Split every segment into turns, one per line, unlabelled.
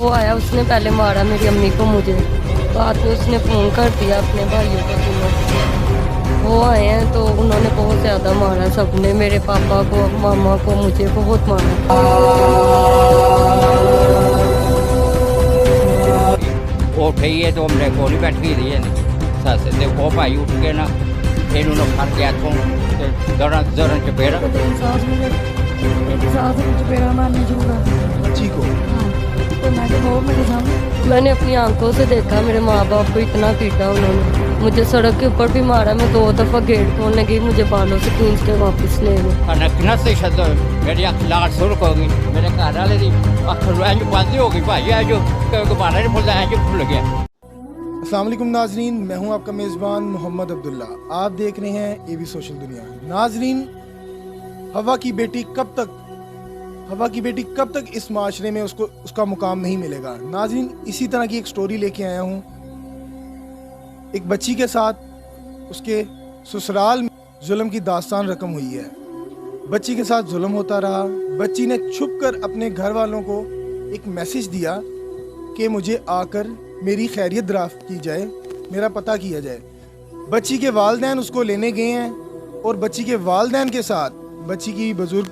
वो आया, उसने पहले मारा मेरी अम्मी को, मुझे बाद में उसने फ़ोन कर दिया अपने भाइयों को तीनों। वो आए हैं तो उन्होंने बहुत ज़्यादा मारा, सबने, मेरे पापा को, मामा को, मुझे बहुत मारा।
वो उठी है तो हमने को नहीं बैठ गई रही है सस ते वो भाई उठ के ना इन्हों ने फड़ गया तो दौड़न चपेड़ा
चपेड़ा मारने शुरू कर दिया
बच्ची को।
तो मैं वो मेरे सामने, मैंने अपनी आंखों से देखा मेरे माँ बाप को इतना पीटा उन्होंने। मुझे सड़क के ऊपर भी मारा, मैं 2 दफ़ा गेट खोलने गई, मुझे बालों से खींच के वापस ले गए।
मेरी अख लाल सुर्ख हो गई, मेरे घर वाले की अख इंज बंद हो गई भाई जो गुब्बारा नहीं फुलता इंज फुल गया।
अस्सलाम वालेकुम नाजरीन, मैं हूं आपका मेज़बान मोहम्मद अब्दुल्ला। आप देख रहे हैं एवी सोशल दुनिया। नाजरीन, हवा की बेटी कब तक इस माशरे में उसका मुकाम नहीं मिलेगा। नाजरीन, इसी तरह की एक स्टोरी लेके आया हूँ। एक बच्ची के साथ उसके ससुराल में जुल्म की दास्तान रकम हुई है। बच्ची के साथ जुल्म होता रहा। बच्ची ने छुपकर अपने घर वालों को एक मैसेज दिया कि मुझे आकर मेरी खैरियत दराफ्त की जाए, मेरा पता किया जाए। बच्ची के वालिदैन उसको लेने गए हैं और बच्ची के वालिदैन के साथ बच्ची की बुजुर्ग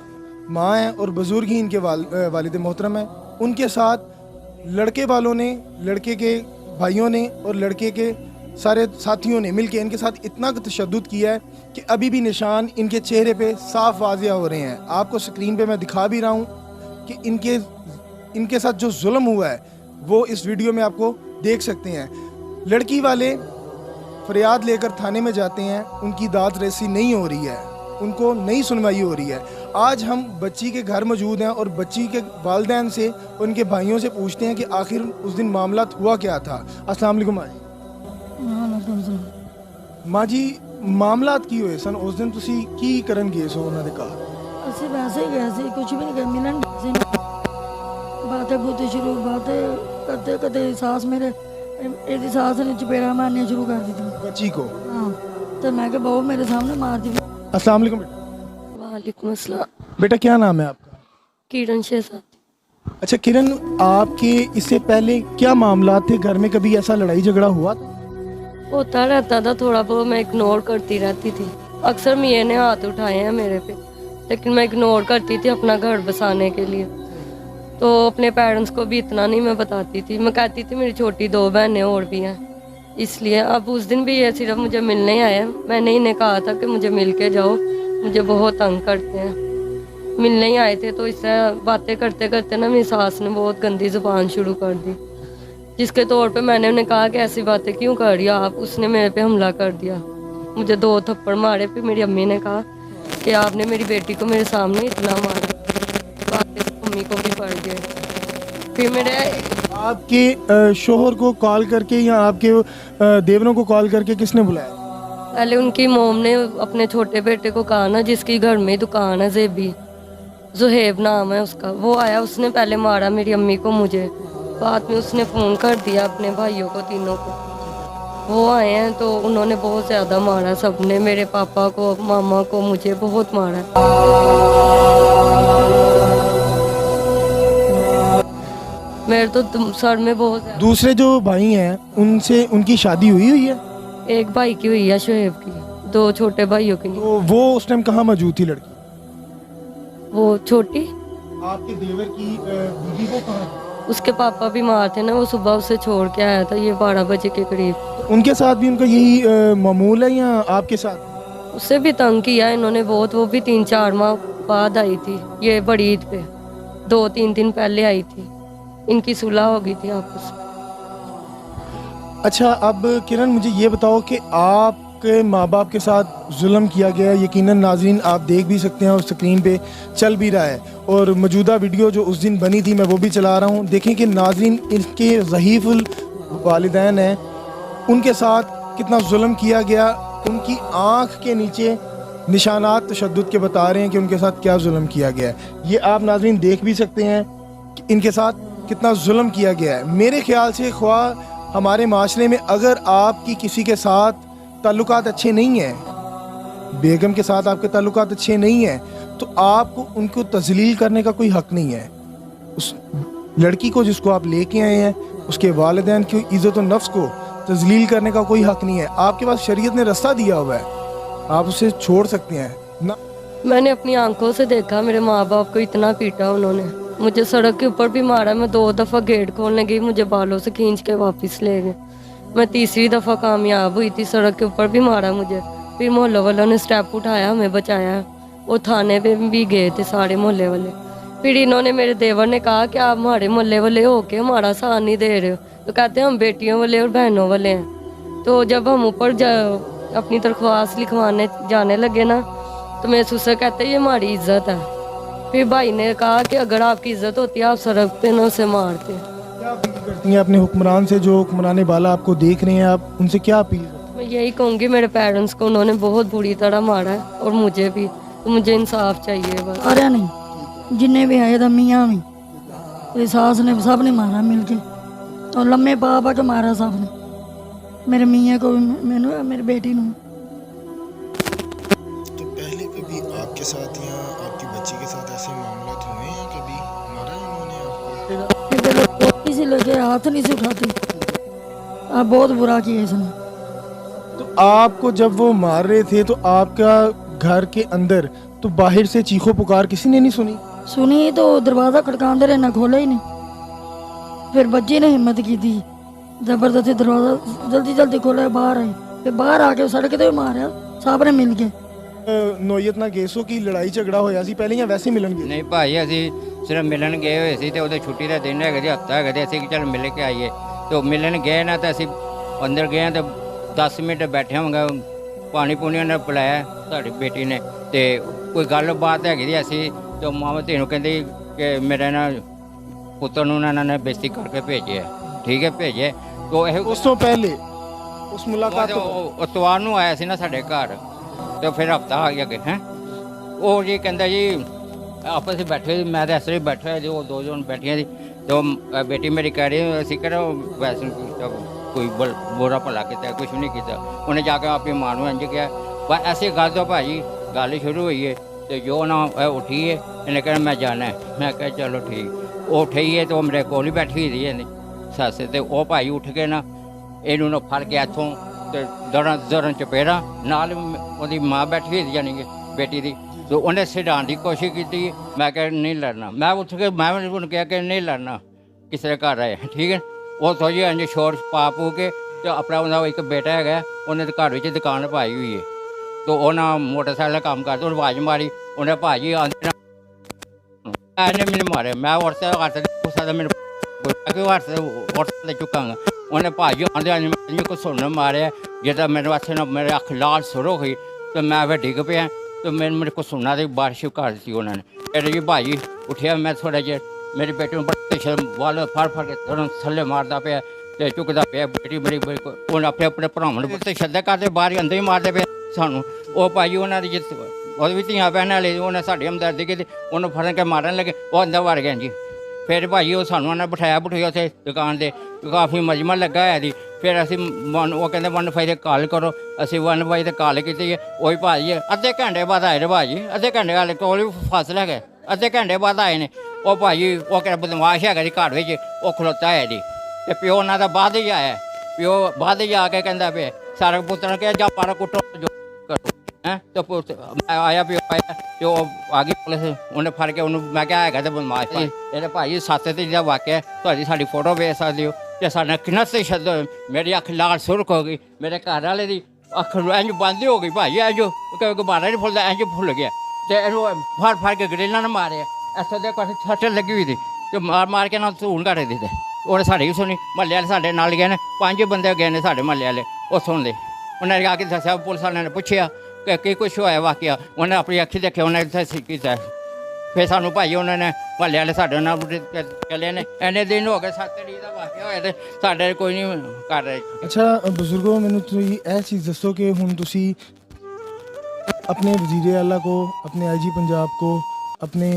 माँ हैं और बुजुर्ग ही इनके वालिद मोहतरम हैं। उनके साथ लड़के वालों ने, लड़के के भाइयों ने और लड़के के सारे साथियों ने मिलकर इनके साथ इतना तशद्दुद किया है कि अभी भी निशान इनके चेहरे पे साफ वाज़िया हो रहे हैं। आपको स्क्रीन पे मैं दिखा भी रहा हूँ कि इनके साथ जो जुल्म हुआ है वो इस वीडियो में आपको देख सकते हैं। लड़की वाले फरियाद लेकर थाने में जाते हैं, उनकी दाद रसी नहीं हो रही है, उनको नहीं सुनवाई हो रही है। आज हम बच्ची के घर मौजूद हैं और बच्ची के वालिदैन से, उनके भाइयों से पूछते हैं कि आखिर उस दिन मामला हुआ क्या था। अस्सलाम वालेकुम माँ जी, मामलात की हुए सन उस दिन तुसी की करन गए सो? उन्होंने कहा
ਅਸੀਂ वैसे ही गए थे, कुछ भी नहीं कर मिलन से बातें बूतें शुरू, बातें करते करते सास मेरे ਇਹਦੀ सास ने चपेड़ा मारने शुरू कर दी थी
बच्ची को।
हाँ, तो मैं क्या बहू मेरे सामने मार दी।
अस्सलाम वालेकुम बेटा।
वालेकुम अस्सलाम।
बेटा क्या नाम है आपका?
किरण शेरसाद।
अच्छा किरण, आपके इससे पहले क्या मामला थे घर में? कभी ऐसा लड़ाई झगड़ा हुआ था?
होता रहता था थोड़ा बहुत, मैं इग्नोर करती रहती थी। अक्सर मियाँ ने हाथ उठाए हैं मेरे पे, लेकिन मैं इग्नोर करती थी अपना घर बसाने के लिए। तो अपने पेरेंट्स को भी इतना नहीं मैं बताती थी। मैं कहती थी मेरी छोटी 2 बहनें और भी हैं, इसलिए। अब उस दिन भी ये सिर्फ मुझे मिलने आए हैं। मैंने इन्हें कहा था कि मुझे मिल के जाओ, मुझे बहुत तंग करते हैं। मिलने ही आए थे तो इससे बातें करते करते ना मेरी सास ने बहुत गंदी ज़ुबान शुरू कर दी, जिसके तौर पे मैंने उन्हें कहा कि ऐसी बातें क्यों कर रही हो आप। उसने मेरे पे हमला कर दिया, मुझे 2 थप्पड़ मारे। फिर मेरी अम्मी ने कहा कि आपने मेरी बेटी को मेरे सामने इतना मारा। बातें अम्मी को भी पड़ गए। फिर मेरे
आपके शोहर को कॉल करके या आपके देवरों को कॉल करके किसने बुलाया?
पहले उनकी मोम ने अपने छोटे बेटे को कहा ना, जिसकी घर में दुकान है, जेबी, जुहेब नाम है उसका। वो आया, उसने पहले मारा मेरी अम्मी को, मुझे बाद में उसने फ़ोन कर दिया अपने भाइयों को तीनों को। वो आए हैं तो उन्होंने बहुत ज़्यादा मारा, सबने, मेरे पापा को, मामा को, मुझे बहुत मारा। मेरे तो सर में बहुत।
दूसरे जो भाई हैं उनसे उनकी शादी हुई है?
एक भाई की हुई है, शुएब की, 2 छोटे भाइयों की नहीं।
तो वो उस टाइम कहाँ मौजूद थी लड़की?
वो छोटी,
आपके देवर की बीवी को कहाँ?
उसके पापा बीमार थे ना, वो सुबह उसे छोड़ के आया था, ये 12 बजे के करीब।
तो उनके साथ भी उनका यही मामूल है या आपके साथ?
उससे भी तंग किया इन्होंने बहुत। वो भी 3-4 माह बाद आई थी, ये बड़ी ईद पे 2-3 दिन पहले आई थी। इनकी सुलह हो गई थी आपस में।
अच्छा, अब किरण मुझे ये बताओ कि आपके माँ बाप के साथ जुल्म किया गया, यकीनन नाजरीन आप देख भी सकते हैं और स्क्रीन पे चल भी रहा है, और मौजूदा वीडियो जो उस दिन बनी थी मैं वो भी चला रहा हूँ। देखें कि नाजरीन इनके ज़हीफ़ुल वालिदैन हैं, उनके साथ कितना जुल्म किया गया। उनकी आँख के नीचे निशानात तशद्दुद के बता रहे हैं कि उनके साथ क्या जुल्म किया गया है। ये आप नाजरीन देख भी सकते हैं कि इनके साथ कितना जुल्म किया गया है। मेरे ख्याल से ख्वाह हमारे माशरे में अगर आपकी किसी के साथ ताल्लुकात अच्छे नहीं हैं, बेगम के साथ आपके ताल्लुकात अच्छे नहीं हैं, तो आपको उनको तजलील करने का कोई हक नहीं है। उस लड़की को जिसको आप लेके आए हैं उसके वालिदैन की इज़्ज़त और नफ्स को तजलील करने का कोई हक़ नहीं है। आपके पास शरीयत ने रास्ता दिया हुआ है, आप उसे छोड़ सकते हैं ना।
मैंने अपनी आंखों से देखा, मेरे माँ बाप को इतना पीटा उन्होंने, मुझे सड़क के ऊपर भी मारा। मैं 2 दफ़ा गेट खोलने गई, मुझे बालों से खींच के वापस ले गए। मैं तीसरी दफ़ा कामयाब हुई थी, सड़क के ऊपर भी मारा मुझे। फिर मोहल्ले वालों ने स्टेप उठाया, हमें बचाया। वो थाने पे भी गए थे सारे मोहल्ले वाले। फिर इन्होंने, मेरे देवर ने कहा कि आप हमारे मोहल्ले वाले होके हमारा साथ नहीं दे रहे हो, तो कहते हैं हम बेटियों वाले और बहनों वाले हैं। तो जब हम ऊपर अपनी दरख्वास्त लिखवाने जाने लगे ना, तो मेरे ससुर कहते ये हमारी इज्जत है। फिर भाई ने कहा कि अगर आपकी इज्जत होती है आप सड़क पे ना उसे मारते।
क्या अपील करती हैं अपने हुक्मरान से, जो हुक्मरान बाला आपको देख रहे हैं, आप उनसे क्या अपील करती हैं?
मैं यही कहूँगी, मेरे पेरेंट्स को उन्होंने बहुत बुरी तरह मारा है और मुझे भी, तो मुझे इंसाफ चाहिए बस।
अरे नहीं, जिन्ने भी आए थे मियाँ भी, ये सास ने सब ने मारा मिलके, और लम्बे पा पा के मारा सब ने, मेरे मियाँ को भी, मैंने, मेरी बेटी ਨੂੰ।
तो पहले कभी आपके साथ या आपकी बच्ची के साथ ऐसे मामला हुए हैं, कभी मारा है इन्होंने आपको?
कोई से लेके हाथ नहीं से उठाती, आप बहुत बुरा किया इसने।
तो आपको जब वो मार रहे थे तो आपका घर के अंदर, तो बाहर से चीखो पुकार किसी ने नहीं सुनी?
सुनी तो दरवाज़ा खड़काते रहे ना, खोला ही नहीं। फिर बच्ची ने हिम्मत की थी, जबरदस्ती दरवाज़ा जल्दी जल्दी खोला, बाहर आए। फिर बाहर आके सड़क ते मारा, सब ने मिल के।
ਨੋਇਤ ਨਾਲ ਗੇਸੋ ਕੀ ਲੜਾਈ ਝਗੜਾ ਹੋਇਆ ਸੀ ਪਹਿਲੇ ਜਾਂ ਵੈਸੇ ਮਿਲਣ ਗਏ?
ਨਹੀਂ ਭਾਈ, ਅਸੀਂ ਸਿਰਫ ਮਿਲਣ ਗਏ ਹੋਏ ਸੀ ਤੇ ਉਹਦੇ ਛੁੱਟੀ ਦਾ ਦਿਨ ਹੈਗਾ ਜੀ, ਹਫਤਾ ਹੈਗਾ ਤੇ ਅਸੀਂ ਕਿ ਚੱਲ ਮਿਲ ਕੇ ਆਈਏ। ਤੇ ਮਿਲਣ ਗਏ ਨਾ ਤਾਂ ਅਸੀਂ ਅੰਦਰ ਗਏ ਤੇ 10 ਮਿੰਟ ਬੈਠੇ ਹੋਵਾਂਗੇ, ਪਾਣੀ ਪੂਣੀ ਉਹਨੇ ਪਿਲਾਇਆ ਸਾਡੀ ਬੇਟੀ ਨੇ। ਤੇ ਕੋਈ ਗੱਲਬਾਤ ਹੈਗੀ ਸੀ, ਅਸੀਂ ਤੇ ਮਾਮਾ ਧੀ ਨੂੰ ਕਹਿੰਦੇ ਕਿ ਮੇਰੇ ਨਾਲ ਪੁੱਤਰ ਨੂੰ ਇਹਨਾਂ ਨੇ ਬੇਇੱਜ਼ਤੀ ਕਰਕੇ ਭੇਜਿਆ। ਠੀਕ ਹੈ, ਭੇਜੇ। ਤੋ ਇਹ
ਉਸ ਤੋਂ ਪਹਿਲੇ ਉਸ ਮੁਲਾਕਾਤ ਤੋਂ
ਉਹ ਇਤਵਾਰ ਨੂੰ ਆਇਆ ਸੀ ਨਾ ਸਾਡੇ ਘਰ, ਤੇ ਫਿਰ ਹਫਤਾ ਆ ਗਿਆ ਕਿ ਹੈ ਉਹ ਜੀ ਕਹਿੰਦਾ ਜੀ ਆਪਸ ਵਿੱਚ ਬੈਠੇ ਸੀ, ਮੈਂ ਤਾਂ ਇਸ ਤਰ੍ਹਾਂ ਹੀ ਬੈਠਾ ਜੀ, ਉਹ 2 ਜਣ ਬੈਠੀਆਂ ਸੀ। ਤੇ ਉਹ ਬੇਟੀ ਮੇਰੀ ਕਹਿ ਰਹੀ ਅਸੀਂ ਕਿਹੜਾ ਵੈਸੇ ਕੋਈ ਬੁਰਾ ਭਲਾ ਕੀਤਾ, ਕੁਛ ਵੀ ਨਹੀਂ ਕੀਤਾ। ਉਹਨੇ ਜਾ ਕੇ ਆਪਣੀ ਮਾਂ ਨੂੰ ਇੰਝ ਕਿਹਾ। ਬਸ ਐਸੀ ਗੱਲ ਤੋਂ ਭਾਜੀ ਗੱਲ ਸ਼ੁਰੂ ਹੋਈ ਹੈ। ਤੇ ਜੋ ਨਾ ਉੱਠੀ ਹੈ, ਇਹਨੇ ਕਹਿਣਾ ਮੈਂ ਜਾਣਾ ਹੈ। ਮੈਂ ਕਿਹਾ ਚਲੋ ਠੀਕ। ਉਹ ਉੱਠੀ ਹੈ ਤੇ ਉਹ ਮੇਰੇ ਕੋਲ ਹੀ ਬੈਠੀ ਰਹੀ ਇਹਨੇ ਸੱਸ। ਤੇ ਉਹ ਭਾਈ ਉੱਠ ਕੇ ਨਾ ਇਹਨੂੰ ਨਾ ਫੜ ਕੇ ਇੱਥੋਂ ਤੇ ਦਰਨ ਚਪੇੜਾ ਨਾਲ ਉਹਦੀ ਮਾਂ ਬੈਠੀ ਹੋਈ ਜਾਣੀ ਕਿ ਬੇਟੀ ਦੀ। ਤੇ ਉਹਨੇ ਛਡਾਉਣ ਦੀ ਕੋਸ਼ਿਸ਼ ਕੀਤੀ। ਮੈਂ ਕਿਹਾ ਨਹੀਂ ਲੜਨਾ। ਮੈਂ ਉੱਠ ਕੇ ਮੈਂ ਉਹਨੂੰ ਕਿਹਾ ਕਿ ਨਹੀਂ ਲੜਨਾ, ਕਿਸੇ ਦੇ ਘਰ ਆਏ। ਠੀਕ ਹੈ। ਉਹ ਥੋੜ੍ਹੀ ਇੰਝ ਸ਼ੋਰ ਪਾ ਪੂ ਕੇ ਤੇ ਆਪਣਾ ਉਹਦਾ ਇੱਕ ਬੇਟਾ ਹੈਗਾ, ਉਹਨੇ ਤਾਂ ਘਰ ਵਿੱਚ ਦੁਕਾਨ ਪਾਈ ਹੋਈ ਹੈ। ਤੇ ਉਹ ਨਾ ਮੋਟਰਸਾਈਕਲ ਦਾ ਕੰਮ ਕਰਦਾ, ਉਹਨੂੰ ਆਵਾਜ਼ ਮਾਰੀ। ਉਹਨੇ ਭਾਜੀ ਆਉਂਦੇ ਇਹਨੇ ਮੈਨੂੰ ਮਾਰਿਆ। ਮੈਂ ਵਟਸਐਪ ਕਰਦਾ ਮੈਨੂੰ ਵਟਸਐਪ ਚੁੱਕਾਂਗਾ। ਉਹਨੇ ਭਾਜੀ ਆਉਂਦੇ ਮੈਨੂੰ ਕੁਛ ਸੁਣਨ ਮਾਰਿਆ, ਜਿੱਦਾਂ ਮੇਰੇ ਵਾਸਤੇ ਨਾ ਮੇਰੇ ਅੱਖ ਲਾਲ ਸੁਰ ਹੋ ਗਈ। ਤੇ ਮੈਂ ਫਿਰ ਡਿੱਗ ਪਿਆ ਤੇ ਮੈਨੂੰ ਮੇਰੇ ਕੋਲ ਸੁਣਨਾ ਤੇ ਬਾਰਿਸ਼ ਕਰ ਦਿੱਤੀ ਉਹਨਾਂ ਨੇ। ਫਿਰ ਜੀ ਭਾਜੀ ਉੱਠਿਆ, ਮੈਂ ਥੋੜ੍ਹਾ ਜਿਹਾ ਮੇਰੀ ਬੇਟੀ ਨੂੰ ਬੜੇ ਵਾਲ ਫੜ ਕੇ ਥੱਲੇ ਮਾਰਦਾ ਪਿਆ ਤੇ ਚੁੱਕਦਾ ਪਿਆ। ਬੇਟੀ ਮੇਰੀ ਉਹਨੇ ਆਪਣੇ ਭਰਾਵਾਂ ਨੂੰ ਤੇ ਸ਼ੱਦਾ ਕਰਦੇ ਬਾਹਰ ਅੰਦਰ ਹੀ ਮਾਰਦੇ ਪਏ ਸਾਨੂੰ। ਉਹ ਭਾਜੀ ਉਹਨਾਂ ਦੀ ਜਿੱਤ ਉਹਦੇ ਵੀ ਧੀਆਂ ਭੈਣਾਂ ਵਾਲੇ ਉਹਨੇ ਸਾਡੀ ਹਮਦਰਦੀ ਕੀਤੀ, ਉਹਨੂੰ ਫੜਨ ਕੇ ਮਾਰਨ ਲੱਗੇ। ਉਹ ਅੰਦਰ ਵੜ ਗਿਆ ਜੀ। ਫਿਰ ਭਾਜੀ ਉਹ ਸਾਨੂੰ ਉਹਨਾਂ ਬਿਠਾਇਆ ਬਠੂਇਆ ਉੱਥੇ ਦੁਕਾਨ 'ਤੇ, ਕਾਫੀ ਮਜਮਾ ਲੱਗਾ ਹੋਇਆ ਸੀ। ਫਿਰ ਅਸੀਂ ਉਹ ਕਹਿੰਦੇ 1 ਤੇ ਕਾਲ ਕਰੋ। ਅਸੀਂ 1 ਤੇ ਕਾਲ ਕੀਤੀ। ਉਹੀ ਭਾਜੀ ਅੱਧੇ ਘੰਟੇ ਬਾਅਦ ਆਏ ਨੇ। ਭਾਜੀ ਅੱਧੇ ਘੰਟੇ ਵਾਲੇ ਕੋਲ ਵੀ ਫਾਸਲਾ ਹੈਗਾ, ਅੱਧੇ ਘੰਟੇ ਬਾਅਦ ਆਏ ਨੇ। ਉਹ ਭਾਜੀ ਉਹ ਕਿਹੜਾ ਬਦਮਾਸ਼ ਹੈਗਾ ਜੀ ਘਰ ਵਿੱਚ, ਉਹ ਖਲੋਤਾ ਹੈ ਜੀ। ਅਤੇ ਪਿਓ ਉਹਨਾਂ ਦਾ ਬਾਅਦ ਹੀ ਆਇਆ। ਪਿਓ ਬਾਅਦ ਹੀ ਆ ਕੇ ਕਹਿੰਦਾ ਪਿਆ ਸਾਰਾ ਪੁੱਤਰ ਕਿਹਾ ਜਾ ਪਾਰਾ ਕੁੱਟੋ ਜੋ ਕਰੋ ਹੈਂ। ਅਤੇ ਪੁੱਤ ਆਇਆ ਪਿਓ ਆਇਆ ਅਤੇ ਉਹ ਆ ਗਈ ਪੁਲਿਸ, ਉਹਨੇ ਫੜ ਕੇ ਉਹਨੂੰ ਮੈਂ ਕਿਹਾ ਹੈਗਾ ਤਾਂ ਬਦਮਾਸ਼ ਭਾਈ। ਇਹਦੇ ਭਾਜੀ 7 ਤੇ ਜਿਹੜਾ ਵਾਕਿਆ ਤੁਹਾਡੀ ਸਾਡੀ ਫੋਟੋ ਵੇਖ ਸਕਦੇ ਹੋ ਕਿ ਸਾਡਾ ਕਿੰਨਾ ਤਸ਼ੱਦਦ ਹੋਇਆ। ਮੇਰੀ ਅੱਖ ਲਾਲ ਸੁਰਖ ਹੋ ਗਈ, ਮੇਰੇ ਘਰ ਵਾਲੇ ਦੀ ਅੱਖ ਇੰਝ ਬੰਦ ਹੋ ਗਈ ਭਾਜੀ। ਇੰਝ ਗੁਬਾਰਾ ਨਹੀਂ ਫੁੱਲਦਾ, ਇੰਝ ਫੁੱਲ ਗਿਆ। ਅਤੇ ਇਹਨੂੰ ਫੜ ਕੇ ਗਰੇਲਾਂ ਨਾਲ ਮਾਰਿਆ। ਇੱਥੋਂ ਦੇ ਕੁਛ ਛੱਟ ਲੱਗੀ ਹੋਈ ਸੀ ਅਤੇ ਮਾਰ ਕੇ ਨਾਲ ਧੂਣ ਘੱਟ ਦਿੱਤੇ। ਉਹਨੇ ਸਾਡੀ ਵੀ ਸੁਣੀ। ਮਹੱਲੇ ਵਾਲੇ ਸਾਡੇ ਨਾਲ ਗਏ ਨੇ, 5 ਬੰਦੇ ਗਏ ਨੇ ਸਾਡੇ ਮਹੱਲੇ ਵਾਲੇ ਉੱਥੋਂ ਦੇ। ਉਹਨਾਂ ਨੇ ਆ ਕੇ ਦੱਸਿਆ, ਪੁਲਿਸ ਵਾਲਿਆਂ ਨੇ ਪੁੱਛਿਆ ਕਿ ਕੀ ਕੁਛ ਹੋਇਆ ਵਾਕਿਆ। ਉਹਨੇ ਆਪਣੀ ਅੱਖੀਂ ਦੇਖਿਆ, ਉਹਨੇ ਇੱਥੇ ਕੀਤਾ। ਫਿਰ ਸਾਨੂੰ ਭਾਈ ਉਹਨਾਂ ਨੇ ਮਹੱਲੇ ਵਾਲੇ ਸਾਡੇ ਨਾਲ ਚੱਲੇ ਨੇ। ਇੰਨੇ ਦਿਨ ਹੋ ਗਏ 7 ਤਰੀਕ ਦਾ ਵਾਕਿਆ ਹੋਇਆ ਤੇ ਸਾਡੇ ਕੋਈ ਨਹੀਂ ਕਰ ਰਹੇ।
ਅੱਛਾ ਬਜ਼ੁਰਗੋ, ਮੈਨੂੰ ਤੁਸੀਂ ਇਹ ਚੀਜ਼ ਦੱਸੋ ਕਿ ਹੁਣ ਤੁਸੀਂ ਆਪਣੇ ਵਜ਼ੀਰ ਆਲਾ को, अपने IG पंजाब को, अपने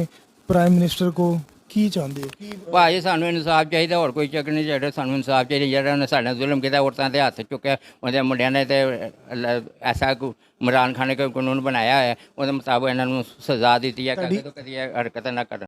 प्राइम मिनिस्टर को ਕੀ ਚਾਹੁੰਦੇ ਹੋ?
ਭਾਜੀ ਸਾਨੂੰ ਇਨਸਾਫ ਚਾਹੀਦਾ, ਹੋਰ ਕੋਈ ਚੱਕਰ ਨਹੀਂ ਚਾਹੀਦਾ। ਸਾਨੂੰ ਇਨਸਾਫ ਚਾਹੀਦਾ। ਜਿਹੜਾ ਉਹਨੇ ਸਾਡੇ ਨਾਲ ਜ਼ੁਲਮ ਕੀਤਾ, ਔਰਤਾਂ ਦੇ ਹੱਥ ਚੁੱਕਿਆ, ਉਹਦੇ ਮੁੰਡਿਆਂ ਨੇ ਤੇ ਐਸਾ ਇਮਰਾਨ ਖਾਨ ਨੇ ਕਾਨੂੰਨ ਬਣਾਇਆ ਹੈ, ਉਹਦੇ ਮੁਤਾਬਕ ਇਹਨਾਂ ਨੂੰ ਸਜ਼ਾ ਦਿੱਤੀ ਹੈ। ਕਦੇ ਤੋਂ ਕਦੀ ਇਹ ਹਰਕਤ ਨਾ ਕਰਨ।